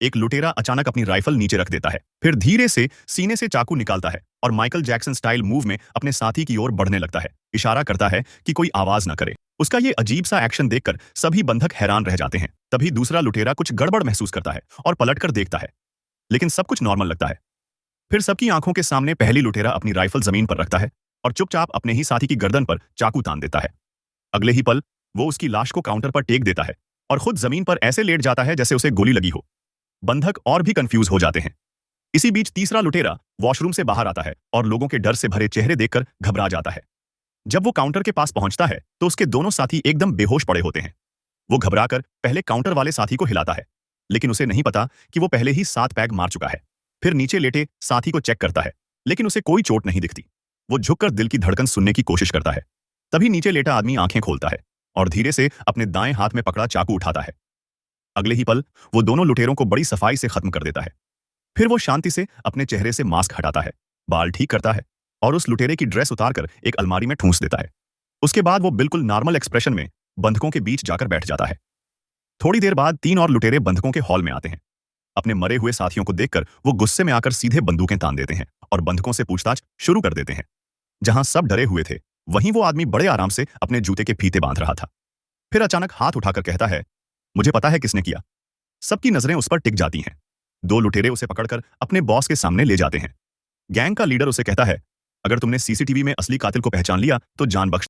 एक लुटेरा अचानक अपनी राइफल नीचे रख देता है, फिर धीरे से सीने से चाकू निकालता है और माइकल जैक्सन स्टाइल मूव में अपने साथी की ओर बढ़ने लगता है। इशारा करता है कि कोई आवाज न करे। उसका ये अजीब सा एक्शन देखकर सभी बंधक हैरान रह जाते हैं। तभी दूसरा लुटेरा कुछ गड़बड़ महसूस करता है और पलटकर देखता है, लेकिन सब कुछ नॉर्मल लगता है। फिर सबकी आंखों के सामने पहली लुटेरा अपनी राइफल जमीन पर रखता है और चुपचाप अपने ही साथी की गर्दन पर चाकू तान देता है। अगले ही पल वो उसकी लाश को काउंटर पर टेक देता है और खुद जमीन पर ऐसे लेट जाता है जैसे उसे गोली लगी हो। बंधक और भी कंफ्यूज हो जाते हैं। इसी बीच तीसरा लुटेरा वॉशरूम से बाहर आता है और लोगों के डर से भरे चेहरे देखकर घबरा जाता है। जब वो काउंटर के पास पहुंचता है तो उसके दोनों साथी एकदम बेहोश पड़े होते हैं। वो घबराकर पहले काउंटर वाले साथी को हिलाता है, लेकिन उसे नहीं पता कि वो पहले ही 7 पैग मार चुका है। फिर नीचे लेटे साथी को चेक करता है, लेकिन उसे कोई चोट नहीं दिखती। वो झुककर दिल की धड़कन सुनने की कोशिश करता है। तभी नीचे लेटा आदमी आंखें खोलता है और धीरे से अपने दाएं हाथ में पकड़ा चाकू उठाता है। अगले ही पल वो दोनों लुटेरों को बड़ी सफाई से खत्म कर देता है। फिर वो शांति से अपने चेहरे से मास्क हटाता है, बाल ठीक करता है और उस लुटेरे की ड्रेस उतारकर एक अलमारी में ठूंस देता है। उसके बाद वो बिल्कुल नॉर्मल एक्सप्रेशन में बंधकों के बीच जाकर बैठ जाता है। थोड़ी देर बाद 3 और लुटेरे बंधकों के हॉल में आते हैं। अपने मरे हुए साथियों को देखकर वो गुस्से में आकर सीधे बंदूकें तान देते हैं और बंधकों से पूछताछ शुरू कर देते हैं। जहां सब डरे हुए थे, वहीं वो आदमी बड़े आराम से अपने जूते के फीते बांध रहा था। फिर अचानक हाथ उठाकर कहता है, मुझे पता है किसने किया। सबकी नजरें उस पर टिक जाती हैं। 2 लुटेरे उसे पकड़कर अपने बॉस के सामने ले जाते हैं। गैंग का लीडर उसे कहता है, अगर तुमने सीसीटीवी में असली कातिल को पहचान लिया तो जान बख्श